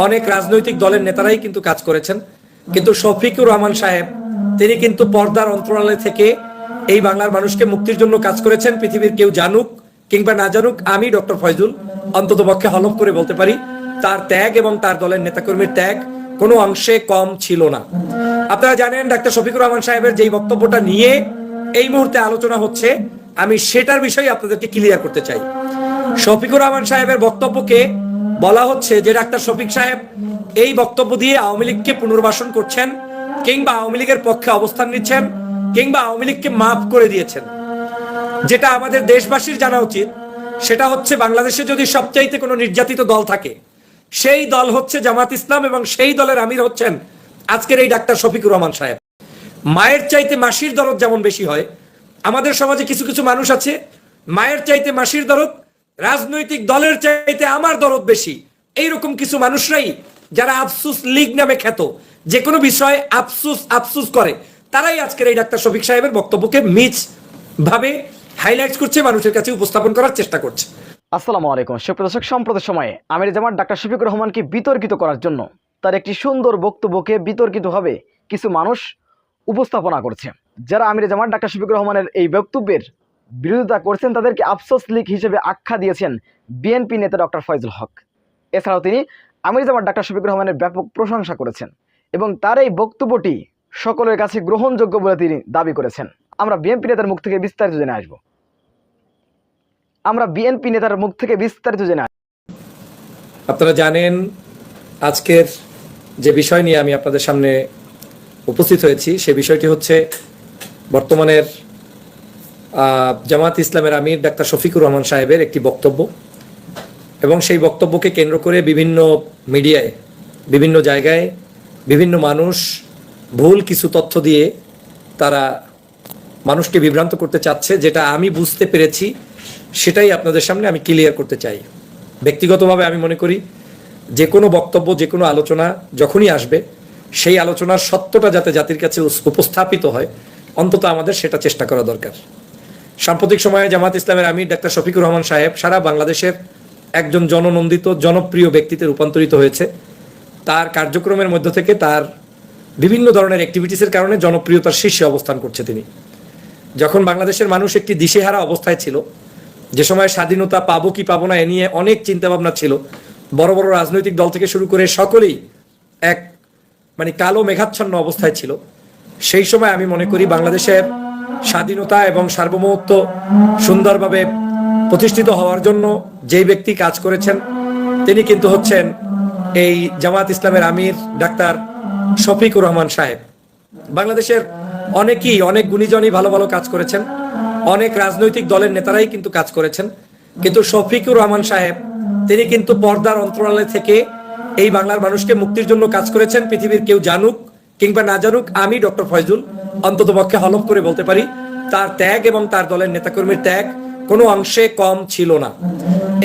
অনেক রাজনৈতিক দলের নেতারাই কিন্তু কাজ করেছেন, কিন্তু শফিকুর রহমান সাহেব তিনি কিন্তু পর্দার অন্তরালে থেকে এই বাংলার মানুষকে মুক্তির জন্য কাজ করেছেন। পৃথিবীর কেউ জানুক কিংবা না জানুক, আমি ডক্টর ফয়জুল অন্ততপক্ষে হলফ করে বলতে পারি তার ত্যাগ এবং তার দলের নেতাকর্মীর ত্যাগ কোনো অংশে কম ছিল না। আপনারা জানেন ডাক্তার শফিকুর রহমান সাহেবের যেই বক্তব্যটা নিয়ে এই মুহূর্তে আলোচনা হচ্ছে, আমি সেটার বিষয়ে আপনাদেরকে ক্লিয়ার করতে চাই। শফিকুর রহমান সাহেবের বক্তব্যকে বলা হচ্ছে যে ডাক্তার শফিক সাহেব এই বক্তব্য দিয়ে আওয়ামী লীগকে পুনর্বাসন করছেন, কিংবা আওয়ামী লীগের পক্ষে অবস্থান নিচ্ছেন, কিংবা আওয়ামী লীগকে মাফ করে দিয়েছেন। যেটা আমাদের দেশবাসীর জানা উচিত সেটা হচ্ছে, বাংলাদেশে যদি সবচাইতে কোনো নির্যাতিত দল থাকে সেই দল হচ্ছে জামাত ইসলাম, এবং সেই দলের আমির হচ্ছেন আজকের এই ডাক্তার শফিকুর রহমান সাহেব। মায়ের চাইতে মাসির দরদ যেমন বেশি হয়, আমাদের সমাজে কিছু কিছু মানুষ আছে মায়ের চাইতে মাসির দরদ, রাজনৈতিক দলের চাইতে আমার দরদ বেশি। এইরকম কিছু মানুষরাই যারা আফসুস লীগ নামে খ্যাত, যে কোনো বিষয়ে আফসুস আফসুস করে, তারাই আজকের এই ডাক্তার শফিক সাহেবের বক্তব্যকে মিছ ভাবে হাইলাইট করছে, মানুষের কাছে উপস্থাপন করার চেষ্টা করছে। আসসালামু আলাইকুম সুপ্রিয় দর্শক, সম্প্রতি সময়ে আমির জামাত ডাক্তার শফিকুর রহমানকে বিতর্কিত করার জন্য তার একটি সুন্দর বক্তব্যকে বিতর্কিতভাবে কিছু মানুষ উপস্থাপনা করছে। যারা আমির জামাত ডাক্তার শফিকুর রহমানের এই বক্তব্যের বিরোধিতা করছেন তাদেরকে আফসোস লীগ হিসেবে আখ্যা দিয়েছেন বিএনপি নেতা ডক্টর ফয়জুল হক। এছাড়াও তিনি আমির জামাত ডাক্তার শফিকুর রহমানের ব্যাপক প্রশংসা করেছেন এবং তার এই বক্তব্যটি সকলের কাছে গ্রহণযোগ্য বলে তিনি দাবি করেছেন। আমরা বিএনপি নেতার মুখ থেকে বিস্তারিত জেনে আসবো। আপনারা জানেন আজকের যে বিষয় নিয়ে আমি আপনাদের সামনে উপস্থিত হয়েছি, সে বিষয়টি হচ্ছে বর্তমানের জামাত ইসলামের আমির ডাক্তার শফিকুর রহমান সাহেবের একটি বক্তব্য, এবং সেই বক্তব্যকে কেন্দ্র করে বিভিন্ন মিডিয়ায়, বিভিন্ন জায়গায় বিভিন্ন মানুষ ভুল কিছু তথ্য দিয়ে তারা মানুষকে বিভ্রান্ত করতে চাচ্ছে। যেটা আমি বুঝতে পেরেছি সেটাই আপনাদের সামনে আমি ক্লিয়ার করতে চাই। ব্যক্তিগতভাবে আমি মনে করি যে কোনো বক্তব্য, যে কোনো আলোচনা যখনই আসবে, সেই আলোচনার সত্যটা যাতে জাতির কাছে উপস্থাপিত হয়, অন্তত আমাদের সেটা চেষ্টা করা দরকার। সাম্প্রতিক সময়ে জামাত ইসলামের আমির ডাক্তার শফিকুর রহমান সাহেব সারা বাংলাদেশের একজন জননন্দিত জনপ্রিয় ব্যক্তিতে রূপান্তরিত হয়েছে। তার কার্যক্রমের মধ্য থেকে, তার বিভিন্ন ধরনের অ্যাক্টিভিটিসের কারণে জনপ্রিয়তার শীর্ষে অবস্থান করছে তিনি। যখন বাংলাদেশের মানুষ একটি দিশেহারা অবস্থায় ছিল, যে সময় স্বাধীনতা পাবো কি পাবো না এ নিয়ে অনেক চিন্তাভাবনা ছিল, বড় বড় রাজনৈতিক দল থেকে শুরু করে সকলেই এক কালো মেঘাচ্ছন্ন অবস্থায় ছিল, সেই সময় আমি মনে করি বাংলাদেশের স্বাধীনতা এবং সার্বভৌমত্ব সুন্দরভাবে প্রতিষ্ঠিত হওয়ার জন্য যেই ব্যক্তি কাজ করেছেন তিনি কিন্তু হচ্ছেন এই জামাত ইসলামের আমির ডাক্তার শফিকুর রহমান সাহেব। বাংলাদেশের অনেকেই, অনেক গুণীজনই ভালো ভালো কাজ করেছেন, অনেক রাজনৈতিক দলের নেতারাই কিন্তু কাজ করেছেন, কিন্তু শফিকুর রহমান সাহেব তিনি কিন্তু পর্দার অন্তরালে থেকে এই বাংলার মানুষকে মুক্তির জন্য কাজ করেছেন। পৃথিবীর কেউ জানুক কিংবা না জানুক, আমি ডক্টর ফয়জুল অন্ততপক্ষে হলফ করে বলতে পারি তার ত্যাগ এবং তার দলের নেতাকর্মীর ত্যাগ কোনো অংশে কম ছিল না।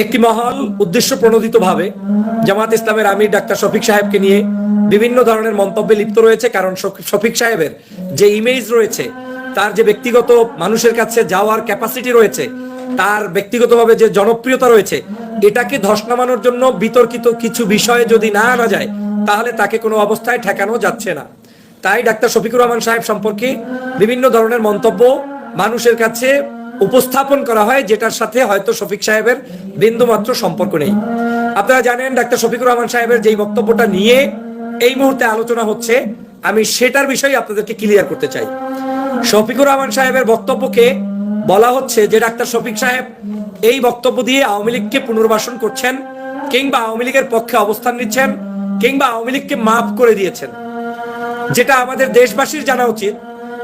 একটি মহল উদ্দেশ্য প্রণোদিত ভাবে জামাত ইসলামের আমির ডাক্তার শফিক সাহেবকে নিয়ে বিভিন্ন ধরনের মন্তব্যে লিপ্ত রয়েছে, কারণ শফিক সাহেবের যে ইমেজ রয়েছে, তার যে ব্যক্তিগত মানুষের কাছে যাওয়ার ক্যাপাসিটি রয়েছে, তার ব্যক্তিগতভাবে যে জনপ্রিয়তা রয়েছে, এটাকে ধস নামানোর জন্য বিতর্কিত কিছু বিষয়ে যদি না আনা যায় তাহলে তাকে কোনো অবস্থায় ঠেকানো যাচ্ছে না। তাই ডাক্তার শফিকুর রহমান সাহেব সম্পর্কে বিভিন্ন ধরনের মন্তব্য মানুষের কাছে উপস্থাপন করা হয়, যেটার সাথে হয়তো শফিক সাহেবের বিন্দুমাত্র সম্পর্ক নেই। আপনারা জানেন ডাক্তার শফিকুর রহমান সাহেবের যেই বক্তব্যটা নিয়ে এই মুহূর্তে আলোচনা হচ্ছে, আমি সেটার বিষয়ে আপনাদেরকে ক্লিয়ার করতে চাই। শফিকুর রহমান সাহেবের বক্তব্যকে বলা হচ্ছে যে ডাক্তার শফিক সাহেব এই বক্তব্য দিয়ে আওয়ামী লীগকে পুনর্বাসন করছেন, কিংবা আওয়ামী লীগের পক্ষে অবস্থান নিচ্ছেন, কিংবা আওয়ামী লীগকে মাফ করে দিয়েছেন। যেটা আমাদের দেশবাসীর জানা উচিত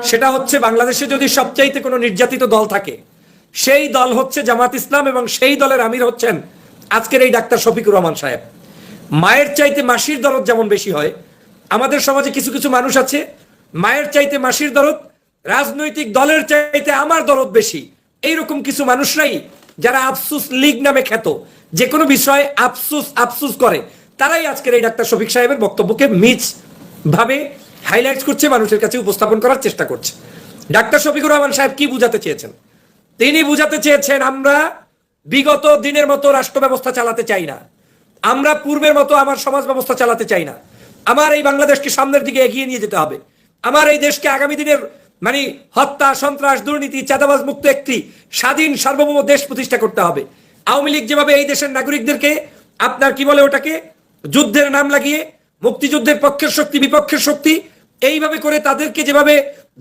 সেটা হচ্ছে, বাংলাদেশে যদি সবচাইতে কোনো নির্যাতিত দল থাকে সেই দল হচ্ছে জামাত ইসলাম, এবং সেই দলের আমির হচ্ছেন আজকের এই ডাক্তার শফিকুর রহমান সাহেব। মায়ের চাইতে মাসির দরদ যেমন বেশি হয়, আমাদের সমাজে কিছু কিছু মানুষ আছে মায়ের চাইতে মাসির দরদ, রাজনৈতিক দলের চাইতে আমার দরদ বেশি। এইরকম কিছু মানুষরাই যারা আফসুস লীগ নামে খ্যাত, যে কোনো বিষয়ে আফসুস আফসুস করে, তারাই আজকের এই ডাক্তার শফিক সাহেবের বক্তব্যকে মিছ ভাবে হাইলাইট করছে, মানুষের কাছে উপস্থাপন করার চেষ্টা করছে। ডাক্তার শফিকুর রহমান সাহেব কি বুঝাতে চেয়েছেন? তিনি বুঝাতে চেয়েছেন আমরা বিগত দিনের মতো রাষ্ট্র ব্যবস্থা চালাতে চাই না, আমরা পূর্বের মতো আমার সমাজ ব্যবস্থা চালাতে চাই না। আমার এই বাংলাদেশকে সামনের দিকে এগিয়ে নিয়ে যেতে হবে। আমার এই দেশকে আগামী দিনের মানে হত্যা, সন্ত্রাস, দুর্নীতি, চাঁদাবাজ মুক্ত একটি স্বাধীন সার্বভৌম দেশ প্রতিষ্ঠা করতে হবে। আওয়ামী লীগ যেভাবে এই দেশের নাগরিকদেরকে আপনার কি বলে ওটাকে যুদ্ধের নাম লাগিয়ে মুক্তিযুদ্ধের পক্ষের শক্তি, বিপক্ষের শক্তি এইভাবে করে তাদেরকে যেভাবে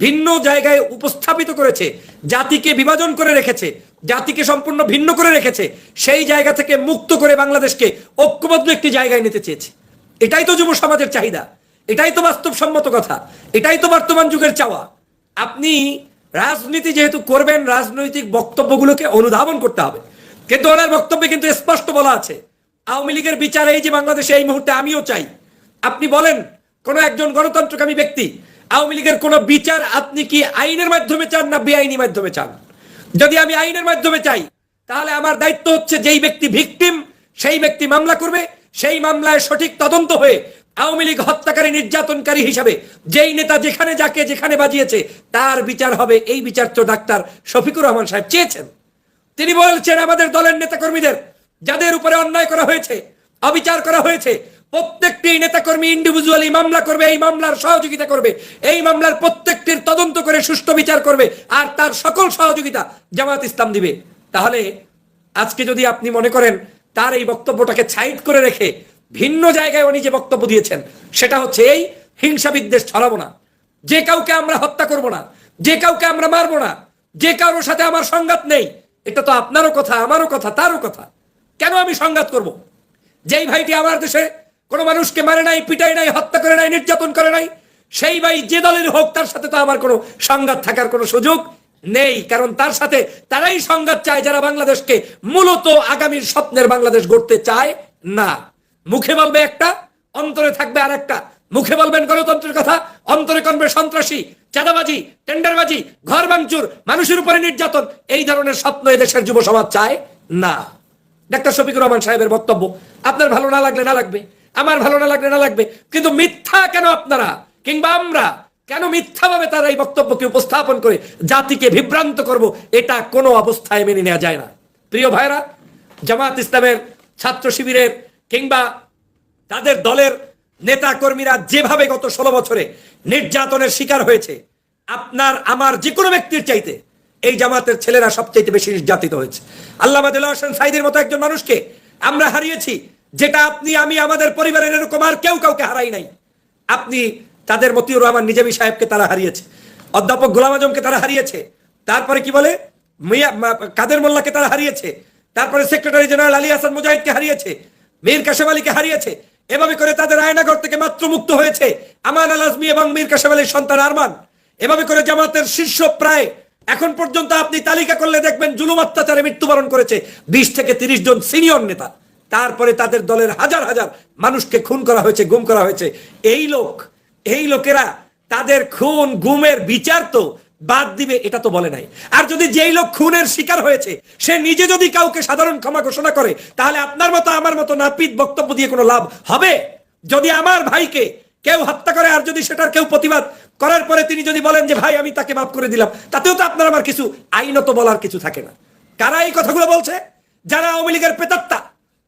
ভিন্ন জায়গায় উপস্থাপিত করেছে, জাতিকে বিভাজন করে রেখেছে, জাতিকে সম্পূর্ণ ভিন্ন করে রেখেছে, সেই জায়গা থেকে মুক্ত করে বাংলাদেশকে ঐক্যবদ্ধ একটি জায়গায় নিতে চেয়েছে। এটাই তো যুব সমাজের চাহিদা, এটাই তো বাস্তবসম্মত কথা, এটাই তো বর্তমান যুগের চাওয়া। আপনি রাজনীতি যেহেতু করবেন, রাজনৈতিক বক্তব্যগুলোকে অনুধাবন করতে হবে। কিন্তু ওনার বক্তব্যে কিন্তু স্পষ্ট বলা আছে আওয়ামী লীগের বিচার এই যে বাংলাদেশে এই মুহূর্তে আমিও চাই। আপনি বলেন কোন একজন গণতন্ত্রকামী ব্যক্তি আওয়ামী লীগের কোন বিচার আপনি কি আইনের মাধ্যমে চান না বেআইনি মাধ্যমে চান? যদি আমি আইনের মাধ্যমে চাই তাহলে আমার দায়িত্ব হচ্ছে যেই ব্যক্তি ভিকটিম সেই ব্যক্তি মামলা করবে, সেই মামলায় সঠিক তদন্ত হয়ে আওয়ামী লীগ হত্যাকারী, নির্যাতনকারী হিসাবে যেই নেতা যেখানে যাকে যেখানে বাজিয়েছে তার বিচার হবে। এই বিচার তো ডাক্তার শফিকুর রহমান সাহেব চেয়েছেন। তিনি বলছেন আমাদের দলের নেতাকর্মীদের যাদের উপরে অন্যায় করা হয়েছে, অবিচার করা হয়েছে, প্রত্যেকটি নেতাকর্মী ইন্ডিভিজুয়ালি মামলা করবে, এই মামলার সহযোগিতা করবে, এই মামলার প্রত্যেকটির তদন্ত করে সুষ্ঠু বিচার করবে, আর তার সকল সহযোগিতা জামায়াত ইসলাম দিবে। তাহলে আজকে যদি আপনি মনে করেন তার এই বক্তব্যটাকে সাইড করে রেখে ভিন্ন জায়গায় উনি যে বক্তব্য দিয়েছেন সেটা হচ্ছে এই হিংসা বিদ্বেষ ছড়াবো না, যে কাউকে আমরা হত্যা করব না, যে কাউকে আমরা মারবো না, যে কারোর সাথে আমার সংঘাত নেই, এটা তো আপনারও কথা, আমারও কথা, তারও কথা। কেন আমি সংঘাত করব? যেই ভাইটি আমার দেশে কোনো মানুষকে মারে নাই, পিটাই নাই, হত্যা করে নাই, নির্যাতন করে নাই, সেই ভাই যে দলের হোক তার সাথে তো আমার কোনো সংঘাত থাকার কোনো সুযোগ নেই। কারণ তার সাথে তারাই সংঘাত চায় যারা বাংলাদেশকে মূলত আগামীর স্বপ্নের বাংলাদেশ গড়তে চায় না। মুখে বলবে একটা, অন্তরে থাকবে আর একটা। মুখে বলবেন গণতন্ত্রের কথা, অন্তরে করবে সন্ত্রাসী, চাঁদাবাজি, টেন্ডারবাজি, ঘর ভাঙচুর, মানুষের উপরে নির্যাতন। এই ধরনের স্বপ্ন এদেশের যুব সমাজ চায় না। ডাক্তার শফিকুর রহমান সাহেবের বক্তব্য আপনার ভালো না লাগলে না লাগবে, আমার ভালো না লাগলে না লাগবে, কিন্তু মিথ্যা কেন আপনারা কিংবা আমরা কেন মিথ্যাভাবে তারা এই বক্তব্যকে উপস্থাপন করে জাতিকে বিভ্রান্ত করব, এটা কোনো অবস্থায় মেনে নেওয়া যায় না। প্রিয় ভাইরা, জামাত ইসলামের ছাত্র শিবিরের কিংবা তাদের দলের নেতা কর্মীরা যেভাবে গত 16 বছরে নির্যাতনের শিকার হয়েছে, আপনার আমার যে কোনো ব্যক্তির চাইতে এই জামাতের ছেলেরা সবচাইতে বেশি নির্যাতিত হয়েছে। আল্লামা দেলোয়ার হোসেন সাঈদীর মতো একজন মানুষকে আমরা হারিয়েছি, যেটা আপনি আমি আমাদের পরিবারের এরকম আর কেউ কাউকে হারাই নাই। আপনি তাদের মতিউর রহমান নিজামী সাহেবকে তারা হারিয়েছে, অধ্যাপক গোলাম আজমকে তারা হারিয়েছে, তারপরে কি বলে কাদের মোল্লাকে তারা হারিয়েছে, তারপরে সেক্রেটারি জেনারেল আলী হাসান মুজাহিদকে হারিয়েছে, মীর কাশেম আলীকে হারিয়েছে। এভাবে করে তাদের আয়নাঘর থেকে মাত্র মুক্ত হয়েছে আমান আল আজমি এবং মীর কাশেম আলীর সন্তান আরমান। এভাবে করে জামাতের শীর্ষ প্রায় এখন পর্যন্ত আপনি তালিকা করলে দেখবেন জুলুম অত্যাচারে মৃত্যুবরণ করেছে 20 থেকে 30 জন সিনিয়র নেতা। তারপরে তাদের দলের হাজার হাজার মানুষকে খুন করা হয়েছে, গুম করা হয়েছে। এই লোকেরা তাদের খুন গুমের বিচার তো বাদ দিবে এটা তো বলে নাই। আর যদি যেই লোক খুনের শিকার হয়েছে সে নিজে যদি কাউকে সাধারণ ক্ষমা ঘোষণা করে, তাহলে আপনার মতো আমার মতো নাপিত বক্তব্য দিয়ে কোনো লাভ হবে? যদি আমার ভাইকে কেউ হত্যা করে আর যদি সেটার কেউ প্রতিবাদ করার পরে তিনি যদি বলেন যে ভাই আমি তাকে মাফ করে দিলাম, তাতেও তো আপনার আমার কিছু আইনত বলার কিছু থাকে না। কারা এই কথাগুলো বলছে? যারা আওয়ামী লীগের প্রেতাত্মা,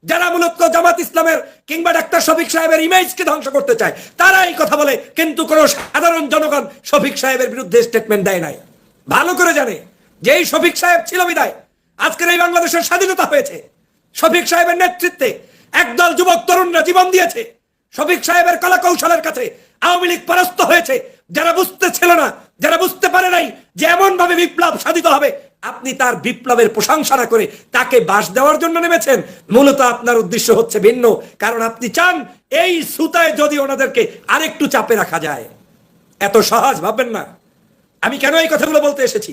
যারা মূলত জামাত ইসলামের কিংবা ডাক্তার শফিক সাহেবের ইমেজকে ধ্বংস করতে চায়, তারা এই কথা বলে। কিন্তু কোন সাধারণ জনগণ শফিক সাহেবের বিরুদ্ধে স্টেটমেন্ট দেয় নাই। ভালো করে জানে যে এই শফিক সাহেব ছিল বিদায় আজকের এই বাংলাদেশের স্বাধীনতা হয়েছে। শফিক সাহেবের নেতৃত্বে একদল যুবক তরুণরা জীবন দিয়েছে। শফিক সাহেবের কলা কৌশলের কাছে আওয়ামী লীগ পরাস্ত হয়েছে। যারা বুঝতে ছিল না, যারা বুঝতে পারে নাই যে এমন ভাবে বিপ্লব সাধিত হবে, আপনি তার বিপ্লবের প্রশংসা না করে তাকে বাস দেওয়ার জন্য নেমেছেন। মূলত আপনার উদ্দেশ্য হচ্ছে ভিন্ন, কারণ আপনি চান এই সুতায় যদি ওনাদেরকে আরেকটু চাপে রাখা যায়। এত সহজ ভাববেন না। আমি কেন এই কথাগুলো বলতে এসেছি?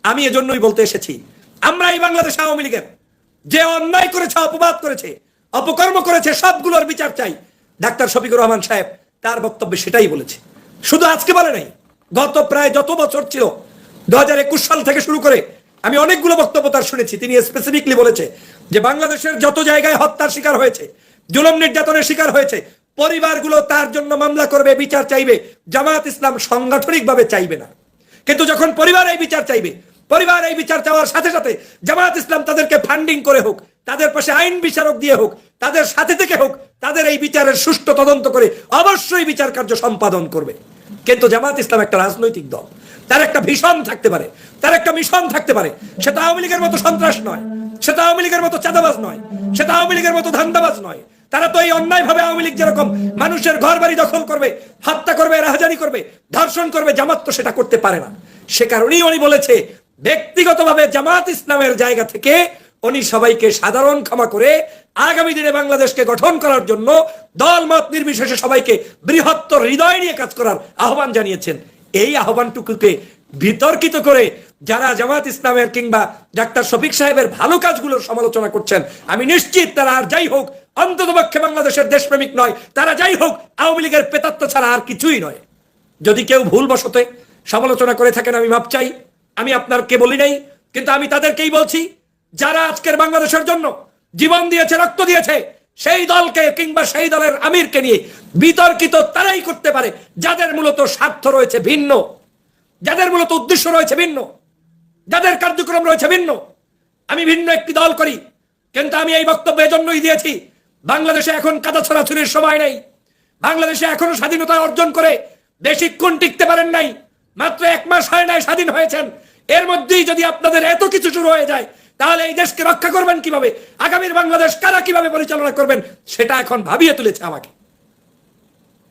আমি এজন্যই বলতে এসেছি, আমরা এই বাংলাদেশ আওয়ামী লীগের যে অন্যায় করেছে, অপবাদ করেছে, অপকর্ম করেছে, সবগুলোর বিচার চাই। ডাক্তার শফিকুর রহমান সাহেব তার বক্তব্যে সেটাই বলেছে। শুধু আজকে বলে নাই, গত প্রায় যত বছর ছিল 2021 সাল থেকে শুরু করে আমি অনেকগুলো বক্তব্য তার শুনেছি। তিনি স্পেসিফিকলি বলেছে যে বাংলাদেশের যত জায়গায় হত্যার শিকার হয়েছে, জুলুম নির্যাতনের শিকার হয়েছে, পরিবারগুলো তার জন্য মামলা করবে, বিচার চাইবে। জামায়াত ইসলাম সাংগঠনিকভাবে চাইবে না, কিন্তু যখন পরিবার এই বিচার চাইবে, পরিবার এই বিচার চাওয়ার সাথে সাথে জামায়াত ইসলাম তাদেরকে ফান্ডিং করে হোক, তাদের পাশে আইন বিচারক দিয়ে হোক, তাদের সাথে থেকে হোক, তাদের এই বিচারের সুষ্ঠু তদন্ত করে অবশ্যই বিচার কার্য সম্পাদন করবে। কিন্তু জামায়াত ইসলাম একটা রাজনৈতিক দল, তার একটা ভীষণ থাকতে পারে, তার একটা মিশন থাকতে পারে। সেটা আওয়ামী লীগের মতো সন্ত্রাস নয়, সেটা আওয়ামী লীগের মতো চাঁদাবাজ নয়, সেটা আওয়ামী লীগের মতো ধান্দাবাজ নয়। তারা তো এই অন্যায় ভাবে আওয়ামী লীগ যেরকম মানুষের ঘর বাড়ি দখল করবে, হত্যা করবে, রাহাজানি করবে, ধর্ষণ করবে, জামাত তো সেটা করতে পারে না। সে কারণেই উনি বলেছে ব্যক্তিগতভাবে জামাত ইসলামের জায়গা থেকে উনি সবাইকে সাধারণ ক্ষমা করে আগামী দিনে বাংলাদেশকে গঠন করার জন্য দল মত নির্বিশেষে সবাইকে বৃহত্তর হৃদয় নিয়ে কাজ করার আহ্বান জানিয়েছেন। এই আহ্বানটুকুকে বিতর্কিত করে যারা জামাত ইসলামের কিংবা ডাক্তার শফিক সাহেবের ভালো কাজগুলোর সমালোচনা করছেন, আমি নিশ্চিত তারা আর যাই হোক অন্ততপক্ষে বাংলাদেশের দেশপ্রেমিক নয়, তারা যাই হোক আওয়ামী লীগের প্রেতাত্ম ছাড়া আর কিছুই নয়। যদি কেউ ভুলবশত সমালোচনা করে থাকেন আমি মাপ চাই, আমি আপনারকে বলি নাই, কিন্তু আমি তাদেরকেই বলছি যারা আজকের বাংলাদেশের জন্য জীবন দিয়েছে, রক্ত দিয়েছে, সেই দলকে কিংবা সেই দলের আমিরকে নিয়ে বিতর্কিত তারাই করতে পারে যাদের মূলত স্বার্থ রয়েছে ভিন্ন, যাদের মূলত উদ্দেশ্য রয়েছে ভিন্ন, যাদের কার্যক্রম রয়েছে ভিন্ন। আমি ভিন্ন একটি দল করি, কিন্তু আমি এই বক্তব্য এজন্যই দিয়েছি বাংলাদেশে এখন কাদা ছড়াছড়ির সময় নেই। বাংলাদেশে এখনো স্বাধীনতা অর্জন করে বেশিক্ষণ টিকতে পারেন নাই, মাত্র 1 মাস হয় নাই স্বাধীন হয়েছেন। এর মধ্যেই যদি আপনাদের এত কিছু শুরু হয়ে যায়, তাহলে এই দেশকে রক্ষা করবেন কিভাবে? আগামীর বাংলাদেশ কারা কিভাবে পরিচালনা করবেন সেটা এখন ভাবিয়ে তুলেছে আমাকে।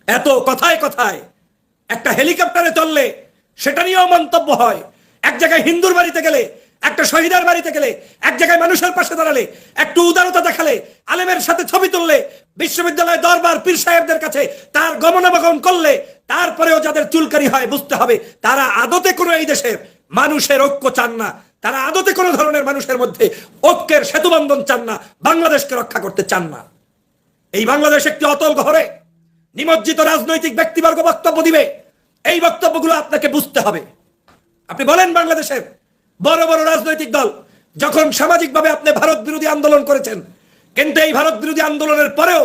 এত কথায় কথায় একটা হেলিকপ্টারে চললে সেটা নিয়েও মন্তব্য হয়, এক জায়গায় হিন্দুর বাড়িতে গেলে, একটা শহীদের বাড়িতে গেলে, এক জায়গায় মানুষের পাশে দাঁড়ালে, একটু উদারতা দেখালে, আলেমের সাথে ছবি তুললে, বিশ্ববিদ্যালয় দরবার পীর সাহেবদের কাছে তার গমনাগমন করলে, তারপরেও যাদের চুলকারি হয় বুঝতে হবে তারা আদতে কোনো এই দেশের মানুষের ঐক্য চান না, তারা আদতে কোনো ধরনের মানুষের মধ্যে ঐক্যের সেতুবন্ধন চান না, বাংলাদেশকে রক্ষা করতে চান না। এই বাংলাদেশ একটি অতল ঘরে নিমজ্জিত রাজনৈতিক ব্যক্তিবর্গ বক্তব্য দিবে, এই বক্তব্যগুলো আপনাকে বুঝতে হবে। আপনি বলেন বাংলাদেশের বড় বড় রাজনৈতিক দল যখন সামাজিকভাবে আপনি ভারত বিরোধী আন্দোলন করেছেন, কিন্তু এই ভারত বিরোধী আন্দোলনের পরেও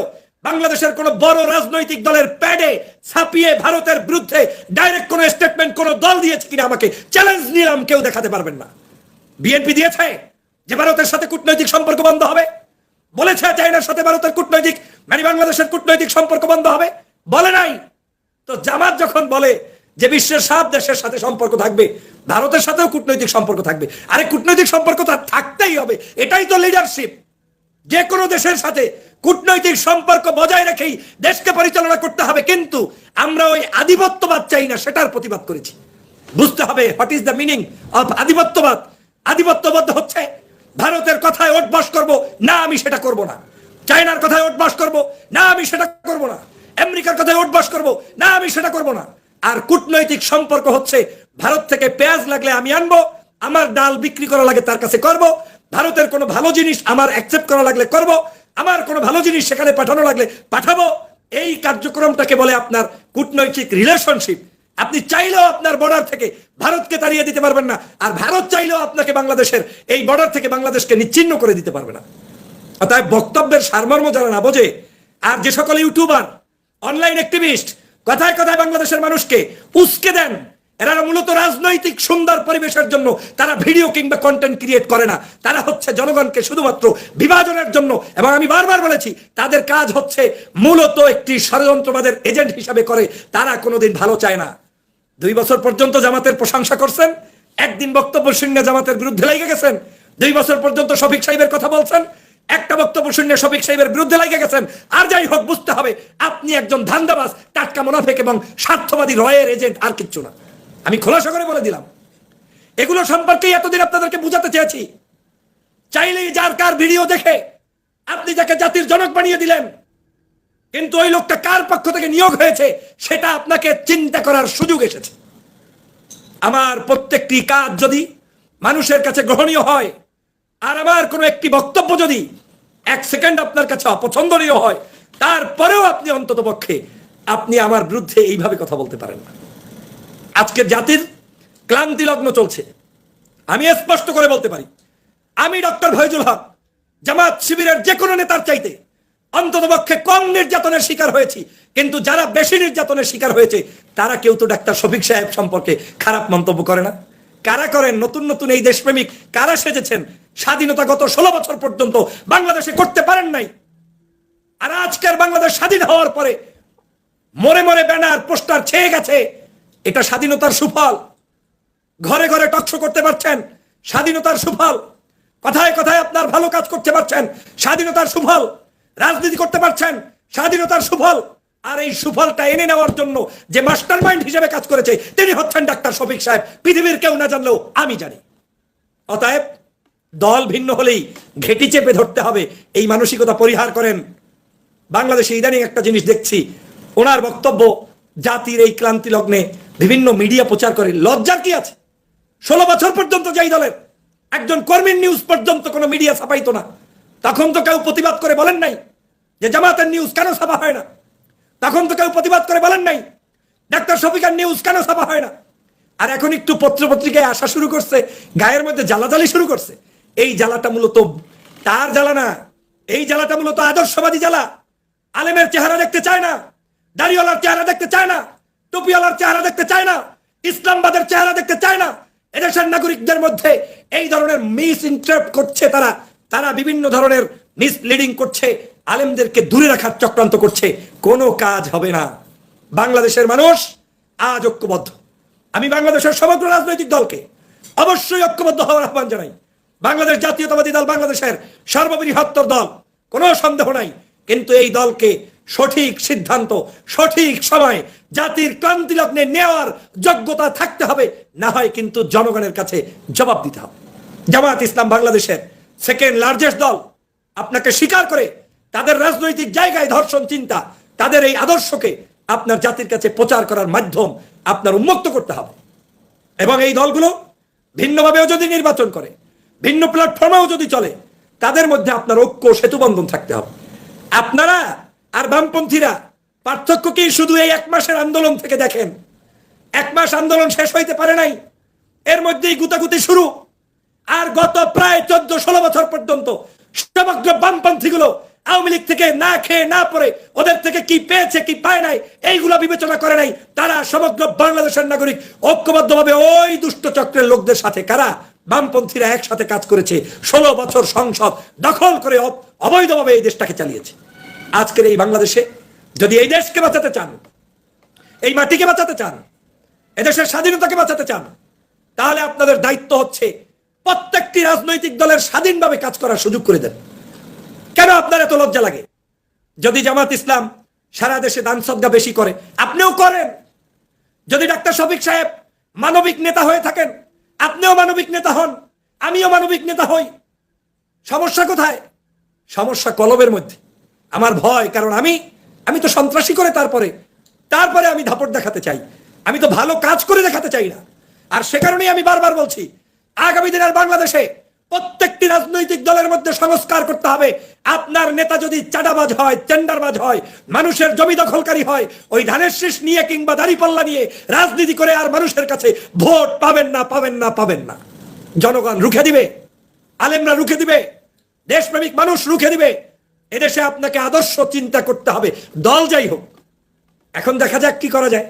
বাংলাদেশের কোন বড় রাজনৈতিক দলের প্যাডে ছাপিয়ে ভারতের বিরুদ্ধে ডাইরেক্ট কোন স্টেটমেন্ট কোন দল দিয়েছে কিনা আমাকে চ্যালেঞ্জ নিলাম, কেউ দেখাতে পারবেন না। বিএনপি দিয়েছে যে ভারতের সাথে কূটনৈতিক সম্পর্ক বন্ধ হবে, বলেছে চায়নার সাথে ভারতের কূটনৈতিক মানে বাংলাদেশের কূটনৈতিক সম্পর্ক বন্ধ হবে, বলে নাই। তো জামাত যখন বলে যে বিশ্বের 7 দেশের সাথে সম্পর্ক থাকবে, ভারতের সাথেও কূটনৈতিক সম্পর্ক থাকবে, আরে কূটনৈতিক সম্পর্ক তার থাকতেই হবে, এটাই তো লিডারশিপ। যে কোনো দেশের সাথে কূটনৈতিক সম্পর্ক বজায় রেখেই দেশকে পরিচালনা করতে হবে, কিন্তু আমরা ওই আধিপত্যবাদ চাই না, সেটার প্রতিবাদ করেছি। বুঝতে হবে what is the meaning of আধিপত্যবাদ। আধিপত্যবাদ হচ্ছে ভারতের কথায় ওঠবাস করব না, আমি সেটা করব না। চায়নার কথায় ওঠবাস করব না, আমি সেটা করব না। আমেরিকার কথায় ওঠবাস করব না, আমি সেটা করব না। আর কূটনৈতিক সম্পর্ক হচ্ছে ভারত থেকে পেঁয়াজ লাগলে আমি আনবো, আমার ডাল বিক্রি করা লাগে তার কাছে করব, ভারতের কোনো ভালো জিনিস আমার অ্যাকসেপ্ট করা লাগলে করব, আমার কোনো ভালো জিনিস সেখানে পাঠানো লাগলে পাঠাবো। এই কার্যক্রমটাকে বলে আপনার কূটনৈতিক রিলেশনশিপ। আপনি চাইলেও আপনার বর্ডার থেকে ভারতকে তাড়িয়ে দিতে পারবেন না, আর ভারত চাইলেও আপনাকে বাংলাদেশের এই বর্ডার থেকে বাংলাদেশকে নিচ্ছিন্ন করে দিতে পারবে না। অতএব বক্তব্যের সারমর্ম যারা না বোঝে, আর যে সকল ইউটিউবার অনলাইন অ্যাক্টিভিস্ট কথায় কথায় বাংলাদেশের মানুষকে উস্কে দেন, এরা মূলত রাজনৈতিক সুন্দর পরিবেশের জন্য তারা ভিডিও কিংবা কন্টেন্ট ক্রিয়েট করে না, তারা হচ্ছে জনগণকে শুধুমাত্র বিভাজনের জন্য। এবং আমি বারবার বলেছি তাদের কাজ হচ্ছে মূলত একটি ষড়যন্ত্রবাদের এজেন্ট হিসাবে করে, তারা কোনোদিন ভালো চায় না। 2 বছর পর্যন্ত জামাতের প্রশংসা করছেন, একদিন বক্তব্য শূন্য জামাতের বিরুদ্ধে লেগে গেছেন। 2 বছর পর্যন্ত শফিক সাহেবের কথা বলছেন, একটা বক্তব্য শূন্য শফিক সাহেবের বিরুদ্ধে লেগে গেছেন। আর যাই হোক বুঝতে হবে আপনি একজন ধান্দাবাজ, টাটকা মুনাফিক এবং স্বার্থবাদী রয়ের এজেন্ট, আর কিচ্ছু না। আমি খোলাসা করে বলে দিলাম। এগুলো সম্পর্কে এতদিন আপনাদেরকে বুঝাতে চেয়েছি। চাইলেই যার কার ভিডিও দেখে আপনি যাকে জাতির জনক বানিয়ে দিলেন, কিন্তু ওই লোকটা কার পক্ষ থেকে নিয়োগ হয়েছে সেটা আপনাকে চিন্তা করার সুযোগ এসেছে। আমার প্রত্যেকটি কাজ যদি মানুষের কাছে গ্রহণীয় হয়, আর আমার কোনো একটি বক্তব্য যদি 1 সেকেন্ড আপনার কাছে অপছন্দনীয় হয়, তারপরেও আপনি অন্তত পক্ষে আপনি আমার বিরুদ্ধে এইভাবে কথা বলতে পারেন না। আজকের জাতির ক্লান্তি লগ্ন চলছে, আমি স্পষ্ট করে বলতে পারি, আমি ডক্টর ফয়জুল হক জামাত শিবিরের যে কোনো নেতার চাইতে অন্ততপক্ষে কম নির্যাতনের শিকার হয়েছি, কিন্তু যারা বেশি নির্যাতনের শিকার হয়েছে তারা কেউ তো ডাক্তার শফিক সাহেব সম্পর্কে খারাপ মন্তব্য করে না। কারা করেন? নতুন নতুন এই দেশপ্রেমিক কারা সেজেছেন? স্বাধীনতা গত 16 বছর পর্যন্ত বাংলাদেশে করতে পারেন নাই, আর আজকের বাংলাদেশ স্বাধীন হওয়ার পরে মরে মরে ব্যানার পোস্টার ছেয়ে গেছে। এটা স্বাধীনতার সুফল। ঘরে ঘরে টকশো করতে পারছেন, স্বাধীনতার সুফল। কথায় কথায় আপনার ভালো কাজ করতে পারছেন, স্বাধীনতার সুফল। রাজনীতি করতে পারছেন, স্বাধীনতার সুফল। আর এই সুফলটা এনে নেওয়ার জন্য যে মাস্টার মাইন্ড হিসেবে কাজ করেছে তিনি হচ্ছেন ডাক্তার শফিক সাহেব। পৃথিবীর কেউ না জানলেও আমি জানি। অতএব দল ভিন্ন হলেই ঘেঁটি চেপে ধরতে হবে, এই মানসিকতা পরিহার করেন। বাংলাদেশে ইদানিং একটা জিনিস দেখছি, ওনার বক্তব্য জাতির এই ক্লান্তি লগ্নে বিভিন্ন মিডিয়া প্রচার করে। লজ্জার কি আছে? 16 বছর পর্যন্ত যাই দলের একজন কর্মীর নিউজ পর্যন্ত কোনো মিডিয়া ছাপাইতো না। তখন তো কেউ প্রতিবাদ করে বলেন নাই যে জামাতের নিউজ কেন ছাপা হয় না। তখন তো কেউ প্রতিবাদ করে বলেন নাই ডাক্তার শফিকার নিউজ কেন ছাপা হয় না। আর এখন একটু পত্রপত্রিকায় আসা শুরু করছে, গায়ের মধ্যে জ্বালাজালি শুরু করছে। এই জ্বালাটা মূলত তার জ্বালা না, এই জ্বালাটা মূলত আদর্শবাদী জ্বালা। আলেমের চেহারা দেখতে চায় না, দাড়িওয়ালার চেহারা দেখতে চায় না, টুপিওয়ালার চেহারা দেখতে চায় না, ইসলামবাদের চেহারা দেখতে চায় না। এদেশের নাগরিকদের মধ্যে এই ধরনের মিস ইন্টারপ্ট করছে তারা, তারা বিভিন্ন ধরনের মিসলিডিং করছে, আলেমদেরকে দূরে রাখার চক্রান্ত করছে। কোনো কাজ হবে না। বাংলাদেশের মানুষ আজ ঐক্যবদ্ধ। আমি বাংলাদেশের সমগ্র রাজনৈতিক দলকে অবশ্যই ঐক্যবদ্ধ হওয়ার আহ্বান জানাই। বাংলাদেশ জাতীয়তাবাদী দল বাংলাদেশের সর্ববৃহত্তর দল, কোনো সন্দেহ নাই। কিন্তু এই দলকে সঠিক সিদ্ধান্ত সঠিক সময় জাতির ক্রান্তি লগ্নে নেওয়ার যোগ্যতা থাকতে হবে, না হয় কিন্তু জনগণের কাছে জবাব দিতে হবে। জামায়াত ইসলাম বাংলাদেশের সেকেন্ড লার্জেস্ট দল। আপনাকে স্বীকার করে তাদের রাজনৈতিক জায়গায় ধর্ষণ চিন্তা, তাদের এই আদর্শকে আপনার জাতির কাছে প্রচার করার মাধ্যম আপনার উন্মুক্ত করতে হবে। এবং এই দলগুলো ভিন্নভাবেও যদি নির্বাচন করে, ভিন্ন প্ল্যাটফর্মেও যদি চলে, তাদের মধ্যে আপনার ঐক্য সেতুবন্ধন থাকতে হবে। আপনারা আর বামপন্থীরা পার্থক্য কি শুধু এই 1 মাসের আন্দোলন থেকে দেখেন? 1 মাস আন্দোলন শেষ হইতে পারে নাই, এর মধ্যেই গুতাগুতি শুরু। আর গত প্রায় 14-16 বছর পর্যন্ত সমগ্র বামপন্থী গুলো আওয়ামী লীগ থেকে না খেয়ে না পড়ে ওদের থেকে কি পেয়েছে কি পায় নাই এইগুলো বিবেচনা করে নাই। তারা সমগ্র বাংলাদেশের নাগরিক ঐক্যবদ্ধভাবে ওই দুষ্ট চক্রের লোকদের সাথে, কারা বামপন্থীরা একসাথে কাজ করেছে, 16 বছর সংসদ দখল করে অবৈধভাবে এই দেশটাকে চালিয়েছে। আজকের এই বাংলাদেশে যদি এই দেশকে বাঁচাতে চান, এই মাটিকে বাঁচাতে চান, এদেশের স্বাধীনতাকে বাঁচাতে চান, তাহলে আপনাদের দায়িত্ব হচ্ছে প্রত্যেকটি রাজনৈতিক দলের স্বাধীনভাবে কাজ করার সুযোগ করে দেন। কেন আপনার এত লজ্জা লাগে? যদি জামাত ইসলাম সারা দেশে দান সদকা বেশি করে, আপনিও করেন। যদি ডাক্তার শফিক সাহেব মানবিক নেতা হয়ে থাকেন, আপনিও মানবিক নেতা হন, আমিও মানবিক নেতা হই। সমস্যা কোথায়? সমস্যা কলবের মধ্যে। আমার ভয়, কারণ আমি তো সন্ত্রাসী করে তারপরে আমি দাপট দেখাতে চাই, আমি তো ভালো কাজ করে দেখাতে চাই না। আর সে কারণেই আমি বারবার বলছি, আগামী দিনের বাংলাদেশে প্রত্যেকটি রাজনৈতিক দলের মধ্যে সংস্কার করতে হবে। আপনার নেতা যদি চাঁদাবাজ হয়, টেন্ডারবাজ হয়, মানুষের জমি দখলকারী হয়, ওই ধানের শীষ নিয়ে কিংবা দাড়িপাল্লা নিয়ে রাজনীতি করে আর মানুষের কাছে ভোট পাবেন না। জনগণ রুখে দিবে, আলেমরা রুখে দিবে, দেশপ্রেমিক মানুষ রুখে দিবে। এদেশে আপনাকে আদর্শ চিন্তা করতে হবে, দল যাই হোক। এখন দেখা যাক কি করা যায়।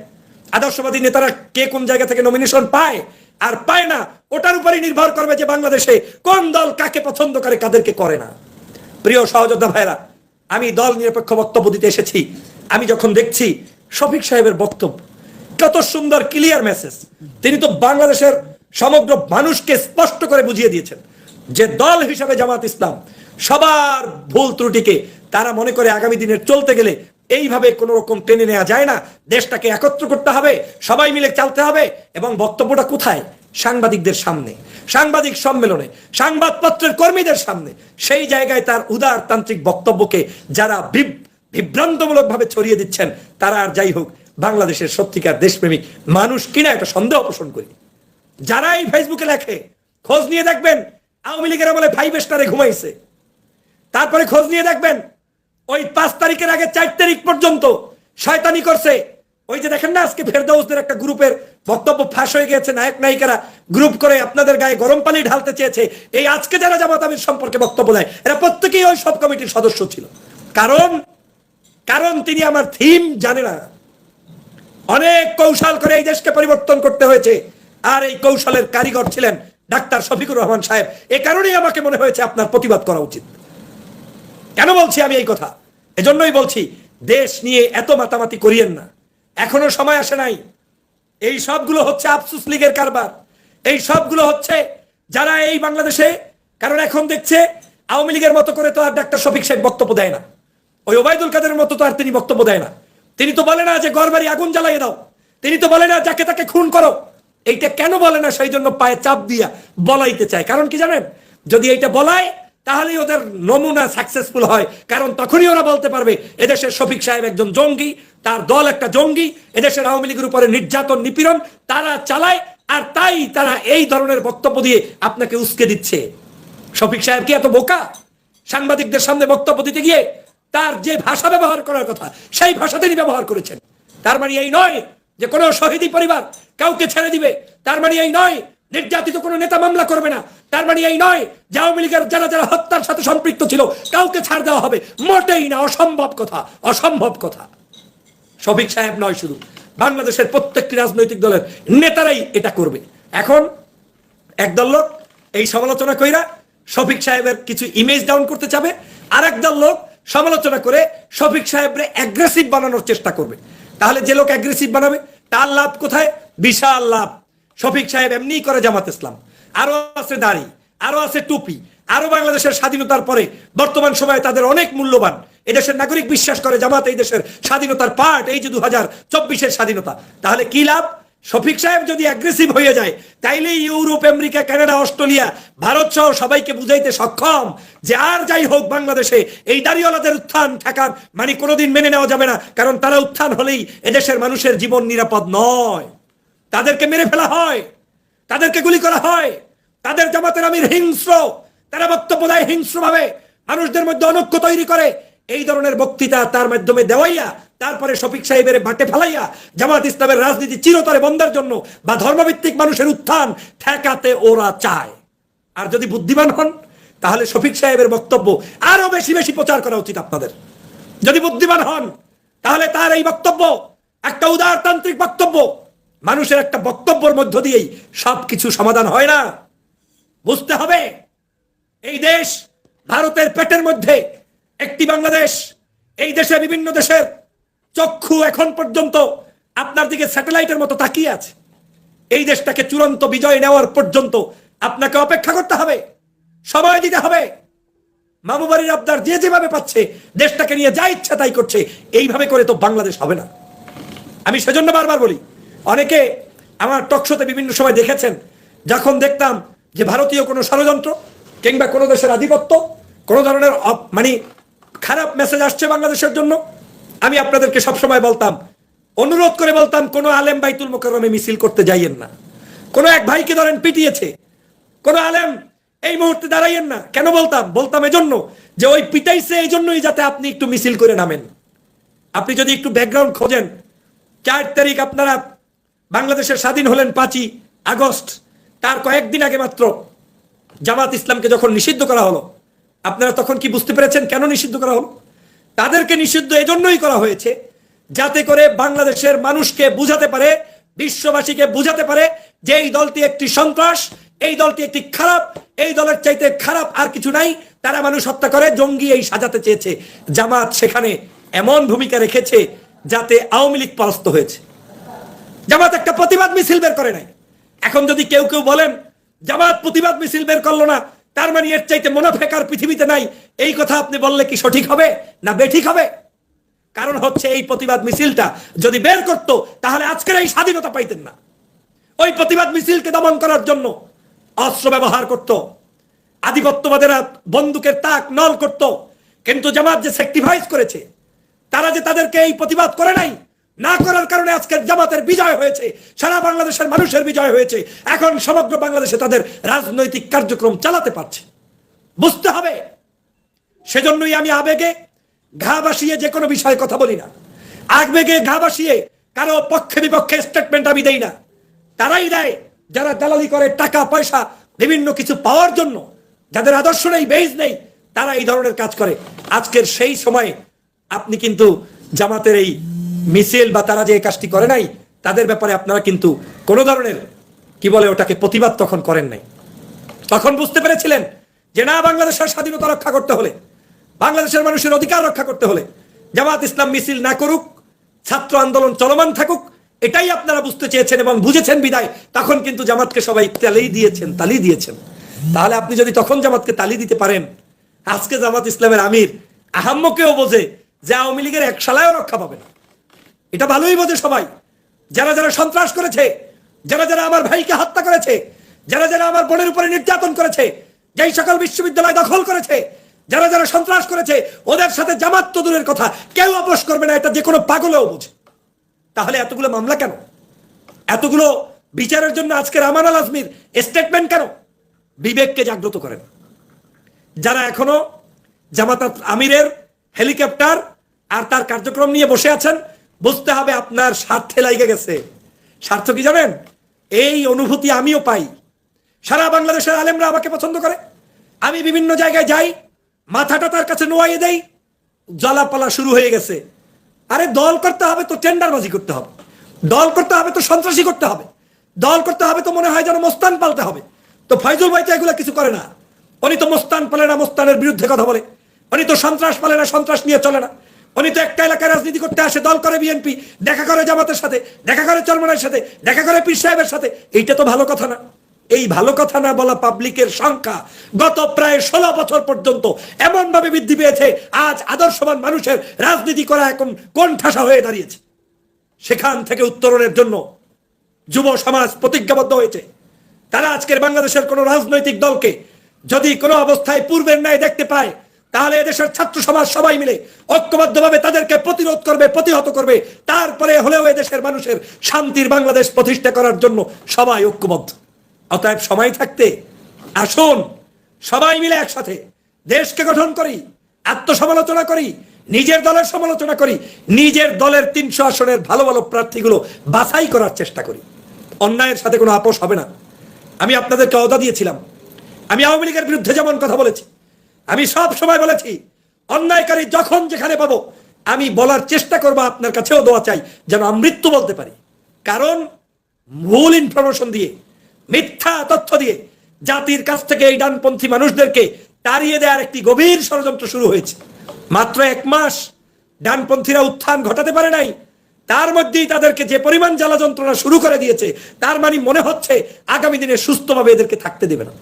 আদর্শবাদী নেতারা কে কোন জায়গা থেকে নমিনেশন পায় আর পায় না, ওটার উপরই নির্ভর করবে যে বাংলাদেশে কোন দল কাকে পছন্দ করে, কাদেরকে করে না। প্রিয় সহযোদ্ধা ভাইরা, আমি দল নিরপেক্ষ বক্তব্য দিতে এসেছি। আমি যখন দেখছি শফিক সাহেবের বক্তব্য, কত সুন্দর ক্লিয়ার মেসেজ। তিনি তো বাংলাদেশের সমগ্র মানুষকে স্পষ্ট করে বুঝিয়ে দিয়েছেন যে দল হিসাবে জামাত ইসলাম সবার ভুল ত্রুটিকে তারা মনে করে আগামী দিনের চলতে গেলে এইভাবে কোন রকম টেনে নেওয়া যায় না, দেশটাকে একত্র করতে হবে, সবাই মিলে চলতে হবে। এবং বক্তব্যটা কোথায়? সাংবাদিকদের সামনে, সাংবাদিক সম্মেলনে, সংবাদপত্রের কর্মীদের সামনে। সেই জায়গায় তার উদারতান্ত্রিক বক্তব্যকে যারা বিভ্রান্তমূলক ভাবে ছড়িয়ে দিচ্ছেন, তারা আর যাই হোক বাংলাদেশের সত্যিকার দেশপ্রেমিক মানুষ কিনা এটা সন্দেহ পোষণ করি। যারা এই ফেসবুকে লেখে, খোঁজ নিয়ে দেখবেন আওয়ামী লীগের আমলে 5 স্টারে ঘুমাইছে। তারপরে খোঁজ নিয়ে দেখবেন ওই 5 তারিখের আগে 4 তারিখ পর্যন্ত শয়তানি করছে। ওই যে দেখেন না, আজকে ফেরদৌসদের একটা গ্রুপের বক্তব্য ফাঁস হয়ে গেছে, নায়ক নায়িকারা গ্রুপ করে আপনাদের গায়ে গরম পানি ঢালতে চেয়েছে। এই আজকে যারা জামাত আমির সম্পর্কে বক্তব্য দেয়, এরা প্রত্যেকেই ওই সব কমিটির সদস্য ছিল। কারণ তিনি আমার থিম জানে না। অনেক কৌশল করে এই দেশকে পরিবর্তন করতে হয়েছে। আর এই কৌশলের কারিগর ছিলেন ডাক্তার শফিকুর রহমান সাহেব। এ কারণেই আমাকে মনে হয়েছে আপনার প্রতিবাদ করা উচিত। কেন বলছি আমি এই কথা? এজন্যই বলছি, দেশ নিয়ে এত মাতামাতি করিয়েন না, এখনো সময় আসে নাই। এই সবগুলো হচ্ছে আফসুস লীগের কারবার, এই সবগুলো হচ্ছে যারা এই বাংলাদেশে, কারণ এখন দেখছে আওয়ামী লীগের মতো করে তো আর ডাক্তার শফিক সাহেব বক্তব্য দেয় না, ওই ওবায়দুল কাদেরের মতো তো আর তিনি বক্তব্য দেয় না। তিনি তো বলে না যে ঘরবাড়ি আগুন জ্বালিয়ে দাও, তিনি তো বলে না যাকে তাকে খুন করো। এইটা কেন বলে না? সেই জন্য পায়ে চাপ দিয়া বলাইতে চায়। কারণ কি জানেন? যদি এইটা বলায় তাহলেই ওদের নমুনা সাকসেসফুল হয়, কারণ তখনই ওরা বলতে পারবে এদেশের শফিক সাহেব একজন জঙ্গি, তার দল একটা জঙ্গি, এদেশের আওয়ামী লীগের উপরে নির্যাতন নিপীড়ন তারা চালায়, আর তাই তারা এই ধরনের বক্তব্য দিয়ে আপনাকে উস্কে দিচ্ছে। শফিক সাহেব কি এত বোকা? সাংবাদিকদের সামনে বক্তব্য দিতে গিয়ে তার যে ভাষা ব্যবহার করার কথা সেই ভাষা তিনি ব্যবহার করেছেন। তার মানে এই নয় যে কোনো শহীদি পরিবার কাউকে ছেড়ে দিবে, তার মানে এই নয় নির্যাতিত কোনো নেতা মামলা করবে না, তার মানে এই নয় যে আওয়ামী লীগের যারা যারা হত্যার সাথে সম্পৃক্ত ছিল কাউকে ছাড় দেওয়া হবে। মোটেই না, অসম্ভব কথা, অসম্ভব কথা। শফিক সাহেব নয়, শুধু বাংলাদেশের প্রত্যেকটি রাজনৈতিক দলের নেতারাই এটা করবে। এখন একদল লোক এই সমালোচনা কইরা শফিক সাহেবের কিছু ইমেজ ডাউন করতে চাবে, আর একদল লোক সমালোচনা করে শফিক সাহেবরে অ্যাগ্রেসিভ বানানোর চেষ্টা করবে। তাহলে যে লোক অ্যাগ্রেসিভ বানাবে তার লাভ কোথায়? বিশাল লাভ। শফিক সাহেব এমনি করে জামাত ইসলাম, আরো আছে দাড়ি, আরো আছে টুপি, আরো বাংলাদেশের স্বাধীনতার পরে বর্তমান সময়ে তাদের অনেক মূল্যবান। এদেশের নাগরিক বিশ্বাস করে জামাত এই দেশের স্বাধীনতার পার্ট, এই যে 2024-এর স্বাধীনতা। তাহলে কি লাভ? শফিক সাহেব যদি অ্যাগ্রেসিভ হয়ে যায় তাইলে Europe, America, Canada, Australia, Bharat সহ সবাইকে বুঝাইতে সক্ষম যে আর যাই হোক বাংলাদেশে এই দাড়িওয়ালাদের উত্থান ঠেকার মানে কোনোদিন মেনে নেওয়া যাবে না, কারণ তারা উত্থান হলেই এদেশের মানুষের জীবন নিরাপদ নয়। তাদেরকে মেরে ফেলা হয়, তাদেরকে গুলি করা হয়, তাদের জামাতের আমির হিংস্র, তারা বক্তব্য দেয় হিংস্রভাবে, মানুষদের মধ্যে অনৈক্য তৈরি করে। এই ধরনের বক্তৃতা তার মাধ্যমে দেওয়াইয়া তারপরে শফিক সাহেবের বাটে ফেলাইয়া জামাত ইসলামের রাজনীতি চিরতরে বন্ধের জন্য বা ধর্মভিত্তিক মানুষের উত্থান ঠেকাতে ওরা চায়। আর যদি বুদ্ধিমান হন তাহলে শফিক সাহেবের বক্তব্য আরো বেশি বেশি প্রচার করা উচিত আপনাদের। যদি বুদ্ধিমান হন তাহলে তার এই বক্তব্য একটা উদারতান্ত্রিক বক্তব্য, মানুষের একটা বক্তব্যের মধ্য দিয়েই সবকিছু সমাধান হয় না। বুঝতে হবে এই দেশ ভারতের পেটের মধ্যে একটি বাংলাদেশ। এই দেশে বিভিন্ন দেশের চক্ষু এখন পর্যন্ত আপনার দিকে স্যাটেলাইটের মতো তাকিয়ে আছে। এই দেশটাকে চূড়ান্ত বিজয় নেওয়ার পর্যন্ত আপনাকে অপেক্ষা করতে হবে, সময় দিতে হবে। মামু বাড়ির আবদার যে যেভাবে পাচ্ছে দেশটাকে নিয়ে যা ইচ্ছা তাই করছে, এইভাবে করে তো বাংলাদেশ হবে না। আমি সেজন্য বারবার বলি, অনেকে আমার টকশোতে বিভিন্ন সময় দেখেছেন, যখন দেখতাম যে ভারতীয় কোনো ষড়যন্ত্র কিংবা কোনো দেশের আধিপত্য, কোনো ধরনের মানে খারাপ মেসেজ আসছে বাংলাদেশের জন্য, আমি আপনাদেরকে সবসময় বলতাম, অনুরোধ করে বলতাম, কোনো আলেম বাইতুল মোকাররমে মিছিল করতে যাইয়েন না। কোনো এক ভাইকে ধরেন পিটিয়েছে, কোনো আলেম এই মুহূর্তে দাঁড়াইয়েন না। কেন বলতাম এজন্য যে ওই পিটাইছে এই জন্যই যাতে আপনি একটু মিছিল করে নামেন। আপনি যদি একটু ব্যাকগ্রাউন্ড খোঁজেন, 4 তারিখ আপনারা বাংলাদেশের স্বাধীন হলেন 5ই আগস্ট, তার কয়েকদিন আগে মাত্র জামাত ইসলামকে যখন নিষিদ্ধ করা হলো, আপনারা তখন কি বুঝতে পেরেছেন কেন নিষিদ্ধ করা হলো? তাদেরকে নিষিদ্ধ এজন্যই করা হয়েছে যাতে করে বাংলাদেশের মানুষকে বুঝাতে পারে, বিশ্ববাসীকে বুঝাতে পারে যে এই দলটি একটি সন্ত্রাস, এই দলটি একটি খারাপ, এই দলের চাইতে খারাপ আর কিছু নাই। তারা মানুষ হত্যা করে, জঙ্গি এই সাজাতে চেয়েছে। জামাত সেখানে এমন ভূমিকা রেখেছে যাতে আওয়ামী লীগ পরাস্ত হয়েছে। জামাত একটা প্রতিবাদ মিছিল বের করে নাই। এখন যদি কেউ বলেন জামাত প্রতিবাদ মিছিল বের করলো না, তার মানে এর চাইতে মুনাফেক আর পৃথিবীতে নাই, এই কথা আপনি বললে কি সঠিক হবে না বেঠিক হবে? কারণ হচ্ছে এই প্রতিবাদ মিছিলটা যদি বের করতো তাহলে আজকের এই স্বাধীনতা পাইতেন না। ওই প্রতিবাদ মিছিলকে দমন করার জন্য অস্ত্র ব্যবহার করত, আধিপত্যবাদেরা বন্দুকের তাক নল করত। কিন্তু জামাত যে স্যাক্রিফাইস করেছে, তারা যে তাদেরকে এই প্রতিবাদ করে নাই, না করার কারণে আজকের জামাতের বিজয় হয়েছে, সারা বাংলাদেশের মানুষের বিজয় হয়েছে। এখন সমগ্র বাংলাদেশে তাদের রাজনৈতিক কার্যক্রম চালাতে পারছে। বুঝতে হবে। সেজন্যই আমি আবেগে ঘা ভাসিয়ে যে কোনো বিষয়ে কথা বলি না, আবেগে ঘা ভাসিয়ে কারো পক্ষে বিপক্ষে স্টেটমেন্ট আমি দেই না। তারাই দেয় যারা দালালি করে টাকা পয়সা বিভিন্ন কিছু পাওয়ার জন্য, যাদের আদর্শ নেই, বেজ নেই, তারা এই ধরনের কাজ করে। আজকের সেই সময়ে আপনি কিন্তু জামাতের এই মিছিল বা তারা যে কাজটি করে নাই, তাদের ব্যাপারে আপনারা কিন্তু কোনো ধরনের কি বলে ওটাকে, প্রতিবাদ তখন করেন নাই। তখন বুঝতে পেরেছিলেন যে না, বাংলাদেশের স্বাধীনতা রক্ষা করতে হলে, বাংলাদেশের মানুষের অধিকার রক্ষা করতে হলে জামাত ইসলাম মিছিল না করুক, ছাত্র আন্দোলন চলমান থাকুক, এটাই আপনারা বুঝতে চেয়েছেন এবং বুঝেছেন বিদায় তখন কিন্তু জামাতকে সবাই তালি দিয়েছেন। তাহলে আপনি যদি তখন জামাতকে তালি দিতে পারেন, আজকে জামাত ইসলামের আমির আহাম্মকেও বোঝে যে আওয়ামী লীগের এক শালায়ও রক্ষা পাবে না। এটা ভালোই বোঝে সবাই। যারা যারা সন্ত্রাস করেছে, যারা যারা আমার ভাইকে হত্যা করেছে, যারা যারা আমার বোনের উপরে নির্যাতন করেছে, যেই সকল বিশ্ববিদ্যালয় দখল করেছে, যারা যারা সন্ত্রাস করেছে, ওদের সাথে জামাত তো দূরের কথা, কেউ আপোষ করবে না, এটা যে কোনো পাগলেও বোঝে। তাহলে এতগুলো মামলা কেন? এতগুলো বিচারের জন্য আজকের আমান আল আজমির স্টেটমেন্ট কেন? বিবেককে জাগ্রত করেন। যারা এখনো জামাত আমিরের হেলিকপ্টার আর তার কার্যক্রম নিয়ে বসে আছেন, বুঝতে হবে আপনার স্বার্থে লাগে গেছে। স্বার্থ কি জানেন? এই অনুভূতি আমিও পাই। সারা বাংলাদেশের আলেমরা আমাকে পছন্দ করে, আমি বিভিন্ন জায়গায় যাই, মাথাটা তার কাছে নোয়াইয়ে দেই, জ্বালাপালা শুরু হয়ে গেছে। আরে দল করতে হবে তো টেন্ডারবাজি করতে হবে, দল করতে হবে তো সন্ত্রাসী করতে হবে, দল করতে হবে তো মনে হয় যেন মোস্তান পালতে হবে। তো ফয়জুল ভাই তো এগুলো কিছু করে না। উনি তো মোস্তান পালে না, মোস্তানের বিরুদ্ধে কথা বলে। উনি তো সন্ত্রাস পালে না, সন্ত্রাস নিয়ে চলে না। উনি তো একটা এলাকায় রাজনীতি করতে আসে, দল করে বিএনপি, দেখা করে জামাতের সাথে, দেখা করে চরমনার সাথে, দেখা করে পীর সাহেবের সাথে। এইটা তো ভালো কথা না। এই ভালো কথা না বলা পাবলিকের সংখ্যা গত প্রায় 16 বছর পর্যন্ত এমন ভাবে বৃদ্ধি পেয়েছে, আজ আদর্শবান মানুষের রাজনীতি করা এখন কোণঠাসা হয়ে দাঁড়িয়েছে। সেখান থেকে উত্তরণের জন্য যুব সমাজ প্রতিজ্ঞাবদ্ধ হয়েছে। তারা আজকের বাংলাদেশের কোন রাজনৈতিক দলকে যদি কোনো অবস্থায় পূর্বের ন্যায় দেখতে পায়, তাহলে এদেশের ছাত্র সমাজ সবাই মিলে ঐক্যবদ্ধভাবে তাদেরকে প্রতিরোধ করবে, প্রতিহত করবে। তারপরে হলেও এদেশের মানুষের শান্তির বাংলাদেশ প্রতিষ্ঠা করার জন্য সবাই ঐক্যবদ্ধ। অতএব সময় থাকতে আসুন সবাই মিলে একসাথে দেশকে গঠন করি, আত্মসমালোচনা করি, নিজের দলের সমালোচনা করি, নিজের দলের 300 আসনের ভালো ভালো প্রার্থীগুলো বাছাই করার চেষ্টা করি। অন্যায়ের সাথে কোনো আপোষ হবে না। আমি আপনাদেরকে ওয়াদা দিয়েছিলাম, আমি আওয়ামী লীগের বিরুদ্ধে যেমন কথা বলেছি, আমি সব সময় বলেছি অন্যায়কারী যখন যেখানে পাবো আমি বলার চেষ্টা করবো, আপনার কাছেও দোয়া চাই যেন আমি মৃত্যু বলতে পারি। কারণ ভুল ইনফরমেশন দিয়ে, মিথ্যা তথ্য দিয়ে জাতির কাছ থেকে এই ডানপন্থী মানুষদেরকে তাড়িয়ে দেওয়ার একটি গভীর ষড়যন্ত্র শুরু হয়েছে। মাত্র 1 মাস ডানপন্থীরা উত্থান ঘটাতে পারে নাই, তার মধ্যেই তাদেরকে যে পরিমাণ জ্বালা যন্ত্রণা শুরু করে দিয়েছে, তার মানে মনে হচ্ছে আগামী দিনে সুস্থভাবে এদেরকে থাকতে দেবে না।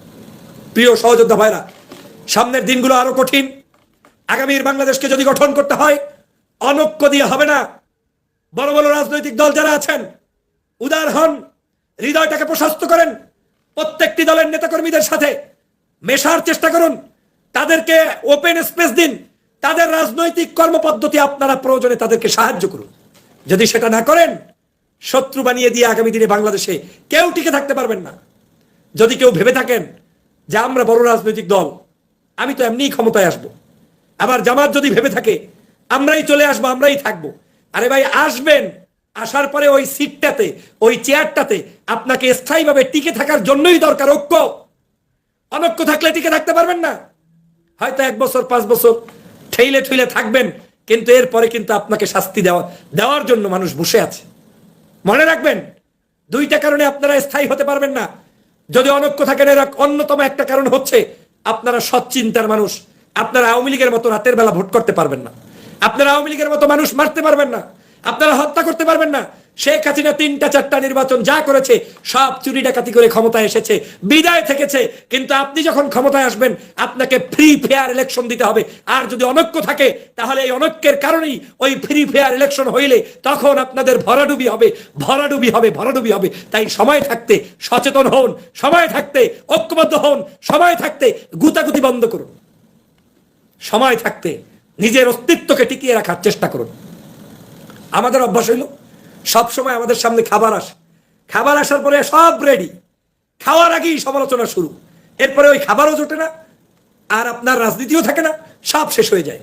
প্রিয় সহযোদ্ধা ভাইরা, সামনের দিনগুলো আরো কঠিন। আগামীর বাংলাদেশকে যদি গঠন করতে হয়, অনৈক্য দিয়ে হবে না। বড় বড় রাজনৈতিক দল যারা আছেন, উদার হন, হৃদয়টাকে প্রশস্ত করেন, প্রত্যেকটি দলের নেতাকর্মীদের সাথে মেশার চেষ্টা করুন, তাদেরকে ওপেন স্পেস দিন, তাদের রাজনৈতিক কর্মপদ্ধতি আপনারা প্রয়োজনে তাদেরকে সাহায্য করুন। যদি সেটা না করেন, শত্রু বানিয়ে দিয়ে আগামী দিনে বাংলাদেশে কেউ টিকে থাকতে পারবেন না। যদি কেউ ভেবে থাকেন যে আমরা বড় রাজনৈতিক দল, আমি তো এমনিই ক্ষমতায় আসবো, আবার জামাত যদি ভেবে থাকে আমরাই চলে আসবো, আমরাই থাকবো, আরে ভাই আসবেন, আসার পরে ওই সিটটাতে, ওই চেয়ারটাতে আপনাকে স্থায়ীভাবে টিকে থাকার জন্যই দরকার ঐক্য। অনৈক্য থাকলে টিকে থাকতে পারবেন না। হয়তো 1 বছর 5 বছর ঠেইলে ঠুইলে থাকবেন, কিন্তু এরপরে কিন্তু আপনাকে শাস্তি দেওয়ার জন্য মানুষ বসে আছে। মনে রাখবেন, 2টা কারণে আপনারা স্থায়ী হতে পারবেন না। যদি অনৈক্য থাকেন, এর অন্যতম একটা কারণ হচ্ছে আপনারা সৎ চিন্তার মানুষ। আপনারা আওয়ামী লীগের মতো রাতের বেলা ভোট করতে পারবেন না, আপনারা আওয়ামী লীগের মতো মানুষ মারতে পারবেন না, আপনারা হত্যা করতে পারবেন না। শেখ হাসিনা 3টা 4টা নির্বাচন যা করেছে সব চুরি ডাকাতি করে ক্ষমতায় এসেছে, বিদায় থেকেছে। কিন্তু আপনি যখন ক্ষমতায় আসবেন, আপনাকে ফ্রি ফেয়ার ইলেকশন দিতে হবে। আর যদি অনৈক্য থাকে, তাহলে এই অনৈক্যের কারণেই ওই ফ্রি ফেয়ার ইলেকশন হইলে তখন আপনাদের ভরাডুবি হবে, ভরাডুবি হবে, ভরাডুবি হবে। তাই সময় থাকতে সচেতন হন, সময় থাকতে ঐক্যবদ্ধ হন, সময় থাকতে গুতাগুতি বন্ধ করুন, সময় থাকতে নিজের অস্তিত্বকে টিকিয়ে রাখার চেষ্টা করুন। আমাদের অভ্যাস হইল সবসময় আমাদের সামনে খাবার আসে, খাবার আসার পরে সব রেডি, খাওয়ার আগেই সমালোচনা শুরু, এরপরে ওই খাবারও জোটে না, আর আপনার রাজনীতিও থাকে না, সব শেষ হয়ে যায়।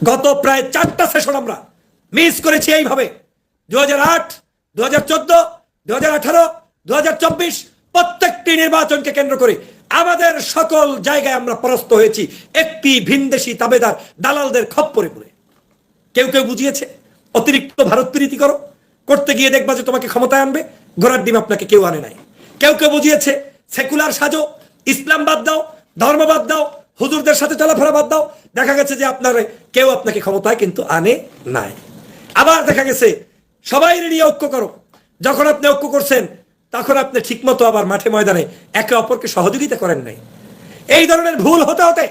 গত প্রায় 4টা সেশন আমরা মিস করেছি এইভাবে। 2008, 2014, 2018, 2024 প্রত্যেকটি নির্বাচনকে কেন্দ্র করে আমাদের সকল জায়গায় আমরা পরাস্ত হয়েছি একটি ভিনদেশী তাবেদার দালালদের খপ্পরে পড়ে। কেউ কেউ বুঝিয়েছে অতিরিক্ত ভারত প্রীতি করতে গিয়ে দেখবা যে তোমাকে ক্ষমতায় আনবে, ঘোড়ার ডিম আপনাকে কেউ আনে নাই। কেউ কেউ বুঝিয়েছে সেকুলার সাজো, ইসলাম বাদ দাও, ধর্ম বাদ দাও, হুজুরদের সাথে চলাফেরা বাদ দাও। দেখা গেছে যে কেউ আপনাকে ক্ষমতায় কিন্তু আনে নাই। আবার দেখা গেছে সবাই নিয়ে ঐক্য করো, যখন আপনি ঐক্য করছেন তখন আপনি ঠিকমতো আবার মাঠে ময়দানে একে অপরকে সহযোগিতা করেন নাই। এই ধরনের ভুল হতে হতে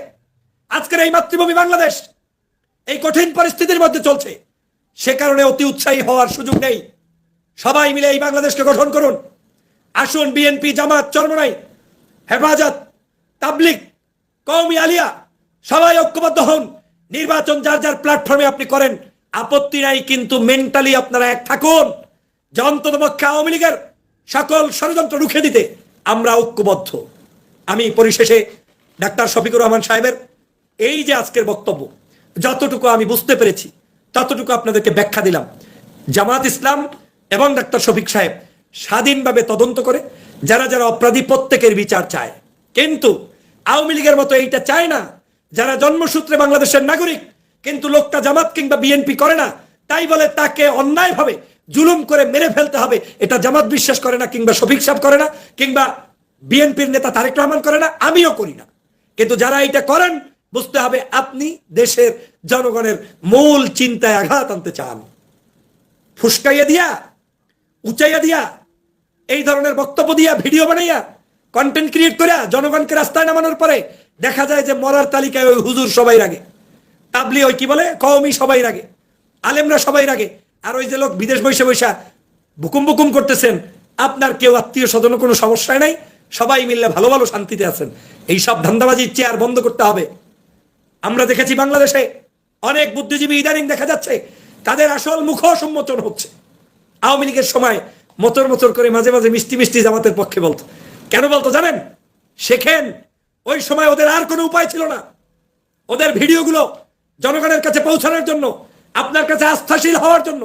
আজকের এই মাতৃভূমি বাংলাদেশ এই কঠিন পরিস্থিতির মধ্যে চলছে। সে কারণে অতি উৎসাহী হওয়ার সুযোগ নেই। সবাই মিলে এই বাংলাদেশকে গঠন করুন। আসুন, বিএনপি, জামাত, চরমনাই, হেফাজত, তাবলিগ, কওমি আলিয়া সবাই ঐক্যবদ্ধ হন। নির্বাচন যার যার প্ল্যাটফর্মে আপনি করেন, আপত্তি নাই, কিন্তু মেন্টালি আপনারা এক থাকুন যে অন্ততপক্ষে আওয়ামী লীগের সকল ষড়যন্ত্র রুখে দিতে আমরা ঐক্যবদ্ধ। আমি পরিশেষে ডাক্তার শফিকুর রহমান সাহেবের এই যে আজকের বক্তব্য, যতটুকু আমি বুঝতে পেরেছি ততটুকু আপনাদেরকে ব্যাখ্যা দিলাম। জামাত ইসলাম এবং ডাক্তার শফিক সাহেব স্বাধীনভাবে তদন্ত করে যারা যারা অপরাধী প্রত্যেকের বিচার চায়, কিন্তু আওয়ামী লীগের মতো এইটা চায় না। যারা জন্মসূত্রে বাংলাদেশের নাগরিক কিন্তু লোকটা জামাত কিংবা বিএনপি করে না, তাই বলে তাকে অন্যায়ভাবে জুলুম করে মেরে ফেলতে হবে, এটা জামাত বিশ্বাস করে না, কিংবা শফিক সাহেব করে না, কিংবা বিএনপির নেতা তারেক রহমান করে না, আমিও করি না। কিন্তু যারা এটা করেন, বুঝতে হবে আপনি দেশের জনগণের মূল চিন্তায় আঘাত আনতে চান। ফুসকাইয়া দিয়া, উঁচাইয়া দিয়া, এই ধরনের বক্তব্য দিয়া, ভিডিও বানাইয়া, কন্টেন্ট ক্রিয়েট করে জনগণকে রাস্তায় নামানোর পরে দেখা যায় যে মরার তালিকায় ওই হুজুর সবাই রাগে, তাবলি ওই কি বলে কওমি সবাই রাগে, আলেমরা সবাই রাগে, আর ওই যে লোক বিদেশ বৈশা বৈশা বুকুম বুকুম করতেছেন, আপনার কেউ আত্মীয় স্বজনের কোনো সমস্যায় নাই, সবাই মিললে ভালো ভালো শান্তিতে আছেন। এইসব ধান্দাবাজির চেয়ার বন্ধ করতে হবে। আমরা দেখেছি বাংলাদেশে অনেক বুদ্ধিজীবী ইদানিং দেখা যাচ্ছে তাদের আসল মুখ সম্মোচন হচ্ছে। আওয়ামী লীগের সময় মোচর মোচর করে মাঝে মাঝে মিষ্টি মিষ্টি জামাতের পক্ষে বলতো। কেন বলতো জানেন? শেখেন, ওই সময় ওদের আর কোনো উপায় ছিল না। ওদের ভিডিওগুলো জনগণের কাছে পৌঁছানোর জন্য, আপনার কাছে আস্থাশীল হওয়ার জন্য,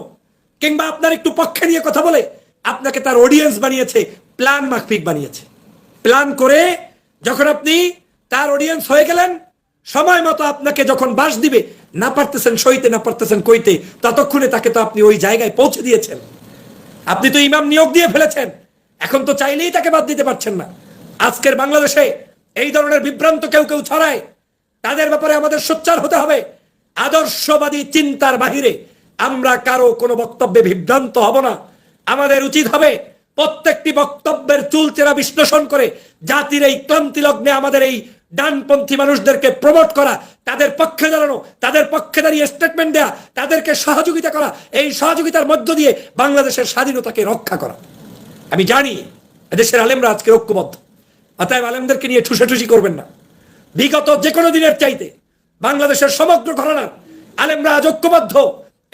কিংবা আপনার একটু পক্ষে নিয়ে কথা বলে আপনাকে তার অডিয়েন্স বানিয়েছে, প্ল্যান মাফিক বানিয়েছে। প্ল্যান করে যখন আপনি তার অডিয়েন্স হয়ে গেলেন, সময় মতো আপনাকে যখন বাস দিবে, না পারতেছেন সইতে, না পারতেছেন কইতে, ততক্ষণে তাকে তো আপনি ওই জায়গায় পৌঁছে দিয়েছেন। আপনি তো ইমাম নিয়োগ দিয়ে ফেলেছেন, এখন তো চাইলেই তাকে বাদ দিতে পারছেন না। আজকের বাংলাদেশে এই ধরনের বিভ্রান্ত কেউ কেউ ছড়ায়, তাদের ব্যাপারে আমাদের সোচ্চার হতে হবে। আদর্শবাদী চিন্তার বাহিরে আমরা কারো কোনো বক্তব্যে বিভ্রান্ত হব না। আমাদের উচিত হবে প্রত্যেকটি বক্তব্যের চুলচেরা বিশ্লেষণ করে জাতির এই ক্রান্তি লগ্নে আমাদের এই ডানপন্থী মানুষদেরকে প্রমোট করা, তাদের পক্ষে দাঁড়ানো, তাদের পক্ষে দাঁড়িয়ে স্টেটমেন্ট দেয়া, তাদেরকে সহযোগিতা করা, এই সহযোগিতার মধ্য দিয়ে বাংলাদেশের স্বাধীনতাকে রক্ষা করা। আমি জানি এদেশের আলেমরা আজকে ঐক্যবদ্ধ, অতএব আলেমদেরকে নিয়ে ঠুসাঠুসি করবেন না। বিগত যে কোনো দিনের চাইতে বাংলাদেশের সমগ্র ঘরানার আলেমরা আজ ঐক্যবদ্ধ।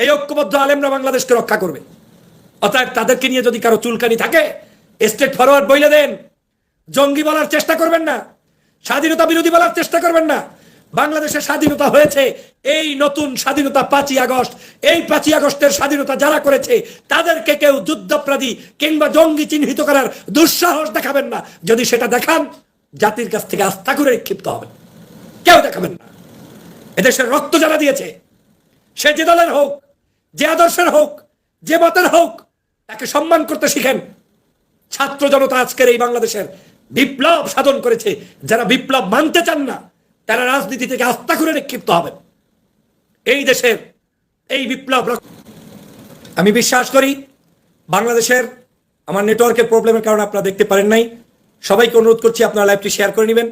এই ঐক্যবদ্ধ আলেমরা বাংলাদেশকে রক্ষা করবে। অতএব তাদেরকে নিয়ে যদি কারো চুলকানি থাকে, স্ট্রেট ফরওয়ার্ড বইলে দেন। জঙ্গি বলার চেষ্টা করবেন না, স্বাধীনতা বিরোধী বলার চেষ্টা করবেন না। বাংলাদেশের স্বাধীনতা হয়েছে এই নতুন স্বাধীনতা 5ই আগস্ট। এই 5ই আগস্টের স্বাধীনতা যারা করেছে তাদেরকে কেউ যুদ্ধাপরাধী কিংবা জঙ্গি চিহ্নিত করার দুঃসাহস দেখাবেন না। যদি সেটা দেখান, জাতির কাছ থেকে আস্থা করে নিক্ষিপ্ত হবে। কেউ দেখাবেন না। এদেশের রক্ত যারা দিয়েছে, সে যে দলের হোক, যে আদর্শের হোক, যে মতের হোক, তাকে সম্মান করতে শিখেন। ছাত্র জনতা আজকের এই বাংলাদেশের বিপ্লব সাধন করেছে। যারা বিপ্লব মানতে চান না, তারা রাজনীতি থেকে আস্থা করে নিক্ষিপ্ত হবেন। এই দেশের এই বিপ্লব আমি বিশ্বাস করি বাংলাদেশের, আমার নেটওয়ার্কের প্রবলেমের কারণে আপনারা দেখতে পারেন নাই, সবাইকে অনুরোধ করছি আপনারা লাইভটি শেয়ার করে নেবেন,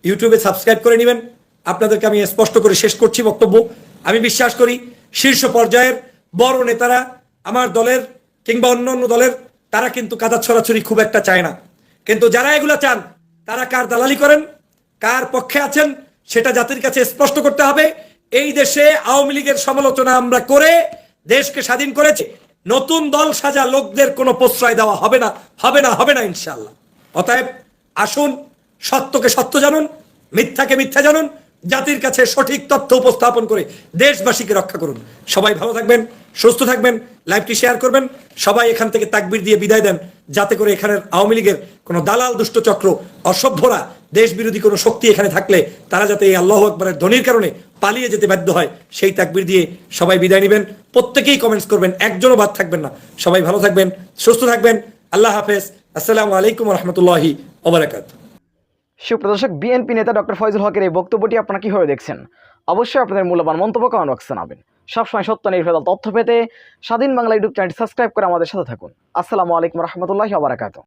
ইউটিউবে সাবস্ক্রাইব করে নেবেন। আপনাদেরকে আমি স্পষ্ট করে শেষ করছি বক্তব্য। আমি বিশ্বাস করি শীর্ষ পর্যায়ের বড় নেতারা আমার দলের কিংবা অন্য অন্য দলের, তারা কিন্তু কাদা ছড়াছড়ি খুব একটা চায় না। কিন্তু যারা এগুলা চান, তারা কার দালালি করেন, কার পক্ষে আছেন, সেটা জাতির কাছে স্পষ্ট করতে হবে। এই দেশে আওয়ামী লীগের সমালোচনা আমরা করে দেশকে স্বাধীন করেছি। নতুন দল সাজা লোকদের কোনো প্রশ্রয় দেওয়া হবে না, হবে না, হবে না ইনশাআল্লাহ। অতএব আসুন, সত্যকে সত্য জানুন, মিথ্যাকে মিথ্যা জানুন, জাতির কাছে সঠিক তথ্য উপস্থাপন করে দেশবাসীকে রক্ষা করুন। সবাই ভালো থাকবেন, সুস্থ থাকবেন, লাইভটি শেয়ার করবেন। সবাই এখান থেকে তাকবীর দিয়ে বিদায় দেন, যাতে করে এখানের আওয়ামী লীগের কোনো দালাল দুষ্ট চক্র, অসভ্যরা, দেশ বিরোধী কোনো শক্তি এখানে থাকলে তারা যাতে এই আল্লাহু আকবরের ধ্বনির কারণে পালিয়ে যেতে বাধ্য হয়, সেই তাকবীর দিয়ে সবাই বিদায় নেবেন। প্রত্যেকেই কমেন্টস করবেন, একজনও বাদ থাকবেন না। সবাই ভালো থাকবেন, সুস্থ থাকবেন। আল্লাহ হাফেজ। আসসালামু আলাইকুম রহমতুল্লাহি ওবারাকাতুহু। সুপ্রদর্শক, বিএনপি নেতা ডক্টর ফয়জুল হকের এই বক্তব্যটি আপনারা কিভাবে দেখছেন? অবশ্যই আপনাদের মূল্যবান মন্তব্য কমেন্ট বক্সে জানাবেন। সবসময় সত্য নির্ভেজাল তথ্য পেতে স্বাধীন বাংলা ইউটিউব চ্যানেলটি সাবস্ক্রাইব করে আমাদের সাথে থাকুন। আসসালামু আলাইকুম রহমতুল্লাহি ওবারাকাতুহু।